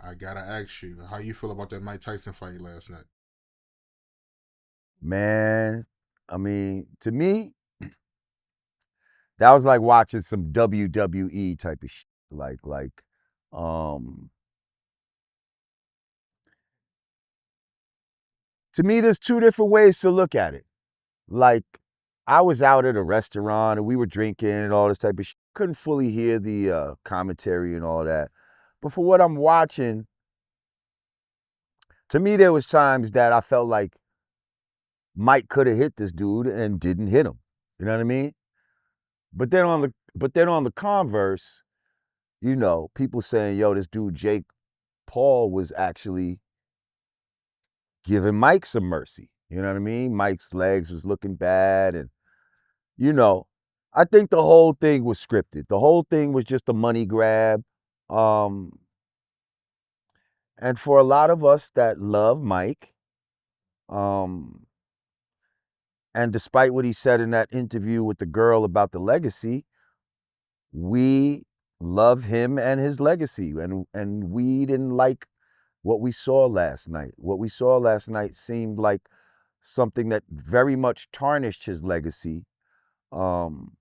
I gotta ask you, how you feel about that Mike Tyson fight last night? Man, I mean, to me, that was like watching some WWE type of shit. Um, to me, there's two different ways to look at it. Like, I was out at a restaurant and we were drinking and all this type of shit. Couldn't fully hear the commentary and all that. But for what I'm watching, to me, there was times that I felt like Mike could have hit this dude and didn't hit him. You know what I mean? But then on the converse, people saying, yo, this dude Jake Paul was actually giving Mike some mercy. You know what I mean? Mike's legs was looking bad. And, you know, I think the whole thing was scripted. The whole thing was just a money grab. Um, and for a lot of us that love Mike, um, and despite what he said in that interview with the girl about the legacy, we love him and his legacy. And we didn't like what we saw last night. What we saw last night seemed like something that very much tarnished his legacy um,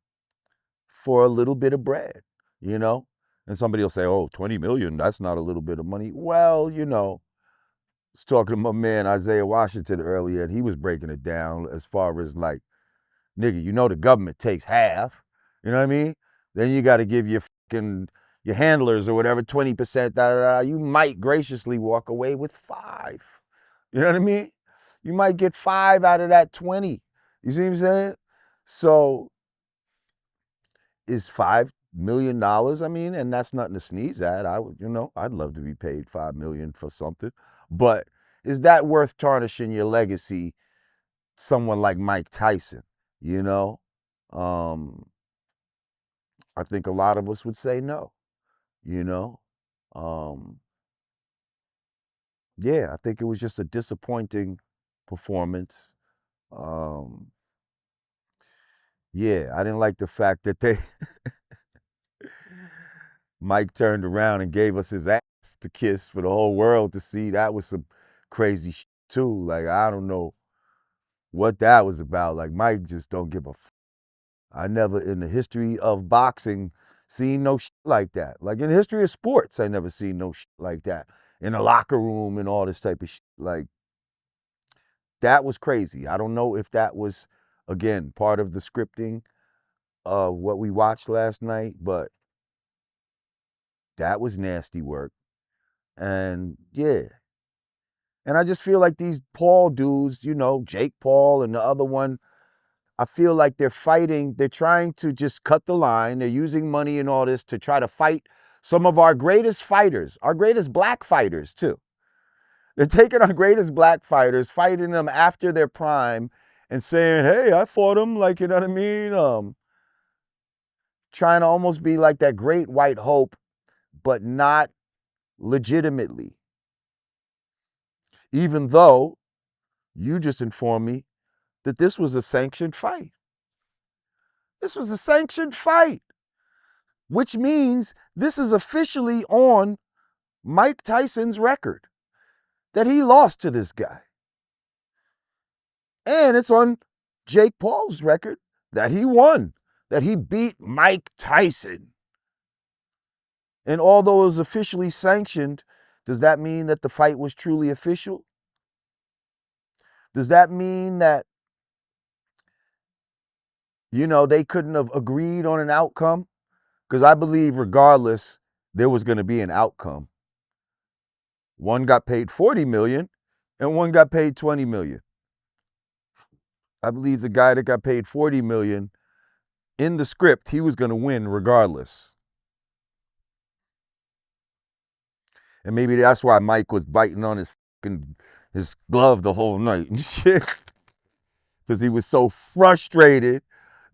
for a little bit of bread, you know? And somebody will say, oh, 20 million, that's not a little bit of money. Well, I was talking to my man Isaiah Washington earlier, and he was breaking it down as far as like, nigga, the government takes half. You know what I mean? Then you got to give your handlers or whatever 20%. Da, da, da. You might graciously walk away with 5. You know what I mean? You might get 5 out of that 20. You see what I'm saying? So is $5 million? I mean, and that's nothing to sneeze at. I'd love to be paid $5 million for something, but is that worth tarnishing your legacy? Someone like Mike Tyson, you know? Um, I think a lot of us would say no, you know? Um, yeah, I think it was just a disappointing performance. Um, yeah, I didn't like the fact that Mike turned around and gave us his ass to kiss for the whole world to see. That was some crazy shit too. Like, I don't know what that was about. Like, Mike just don't give a I never in the history of boxing seen no shit like that. Like in the history of sports, I never seen no shit like that. In the locker room and all this type of shit. Like that was crazy. I don't know if that was again part of the scripting of what we watched last night, but that was nasty work. And yeah. And I just feel like these Paul dudes, Jake Paul and the other one, I feel like they're trying to just cut the line. They're using money and all this to try to fight some of our greatest fighters, our greatest black fighters too. They're taking our greatest black fighters, fighting them after their prime and saying, hey, I fought them, like, you know what I mean? Trying to almost be like that great white hope, but not legitimately. Even though you just informed me that this was a sanctioned fight. This was a sanctioned fight, which means this is officially on Mike Tyson's record that he lost to this guy. And it's on Jake Paul's record that he won, that he beat Mike Tyson. And although it was officially sanctioned, does that mean that the fight was truly official? Does that mean that, they couldn't have agreed on an outcome? Because I believe regardless, there was going to be an outcome. One got paid 40 million and one got paid 20 million. I believe the guy that got paid 40 million in the script, he was going to win regardless. And maybe that's why Mike was biting on his glove the whole night and shit. Because he was so frustrated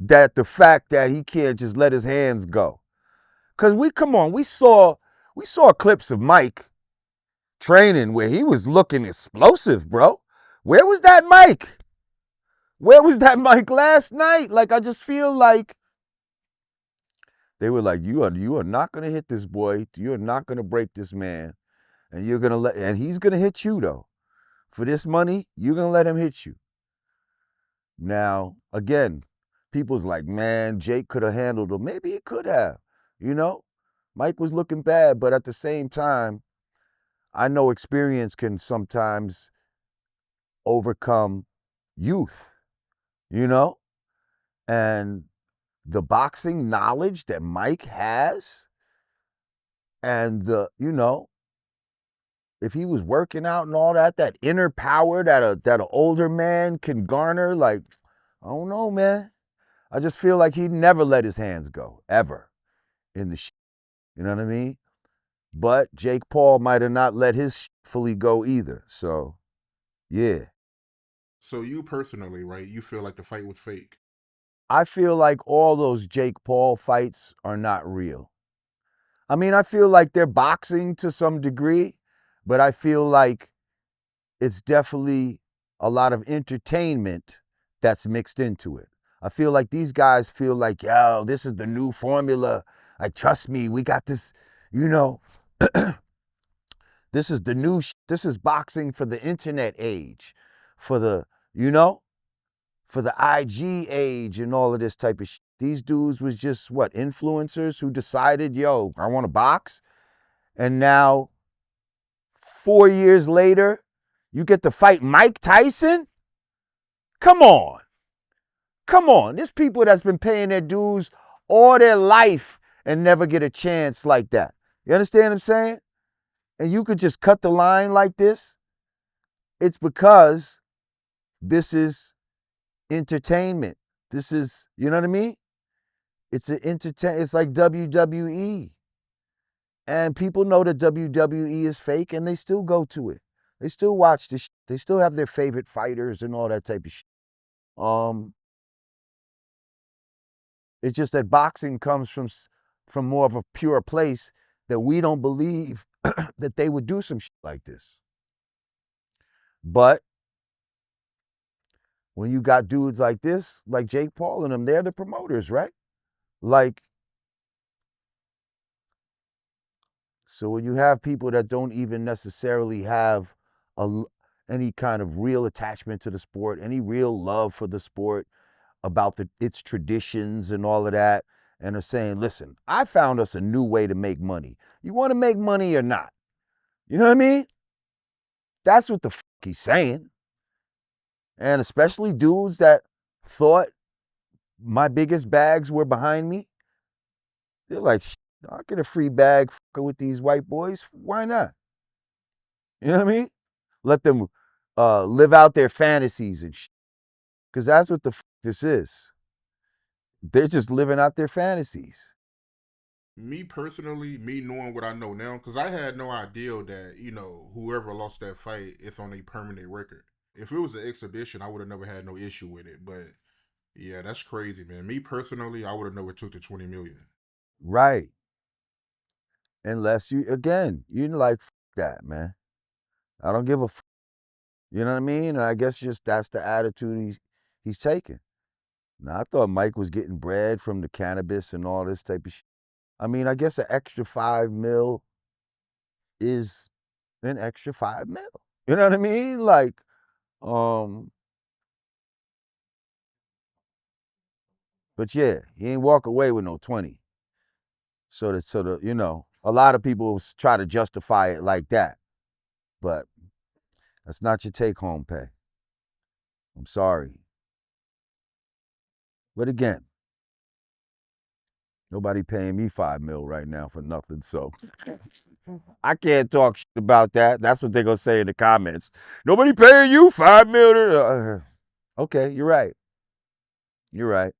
that the fact that he can't just let his hands go. Because we saw clips of Mike training where he was looking explosive, bro. Where was that Mike? Where was that Mike last night? Like, I just feel like they were like, you are not going to hit this boy. You are not going to break this man. And and he's gonna hit you though. For this money, you're gonna let him hit you. Now, again, people's like, man, Jake could have handled him. Maybe he could have, you know? Mike was looking bad, but at the same time, I know experience can sometimes overcome youth, you know? And the boxing knowledge that Mike has, and if he was working out and all that, that inner power that an older man can garner, like, I don't know, man. I just feel like he'd never let his hands go, ever, in the shit. You know what I mean? But Jake Paul might have not let his fully go either. So, yeah. So you personally, right? You feel like the fight was fake. I feel like all those Jake Paul fights are not real. I mean, I feel like they're boxing to some degree, but I feel like it's definitely a lot of entertainment that's mixed into it. I feel like these guys feel like, yo, this is the new formula. Like, trust me, we got this, you know, this is the new, this is boxing for the internet age, for the, for the IG age and all of this type of shit. These dudes was just, what, influencers who decided, yo, I want to box. And now, 4 years later, you get to fight Mike Tyson? Come on. Come on. There's people that's been paying their dues all their life and never get a chance like that. You understand what I'm saying? And you could just cut the line like this. It's because this is entertainment. This is, you know what I mean? It's it's like WWE. And people know that WWE is fake and they still go to it. They still watch this. They still have their favorite fighters and all that type of shit. It's just that boxing comes from more of a pure place that we don't believe that they would do some shit like this. But when you got dudes like this, like Jake Paul and them, they're the promoters, right? Like, so when you have people that don't even necessarily have any kind of real attachment to the sport, any real love for the sport, about its traditions and all of that, and are saying, listen, I found us a new way to make money. You want to make money or not? You know what I mean? That's what the fuck he's saying. And especially dudes that thought my biggest bags were behind me. They're like, I'll get a free bag with these white boys. Why not? You know what I mean? Let them live out their fantasies and shit. Because that's what the fuck this is. They're just living out their fantasies. Me personally, me knowing what I know now, because I had no idea that, whoever lost that fight, it's on a permanent record. If it was an exhibition, I would have never had no issue with it. But yeah, that's crazy, man. Me personally, I would have never took the 20 million. Right. Unless you, again, you like, that, man. I don't give a You know what I mean? And I guess just that's the attitude he's taking. Now, I thought Mike was getting bread from the cannabis and all this type of shit. I mean, I guess an extra 5 mil is an extra 5 mil. You know what I mean? Like, but yeah, he ain't walk away with no 20. So a lot of people try to justify it like that. But that's not your take home pay. I'm sorry. But again, nobody paying me 5 mil right now for nothing. So I can't talk shit about that. That's what they're going to say in the comments. Nobody paying you 5 mil. Okay, you're right. You're right.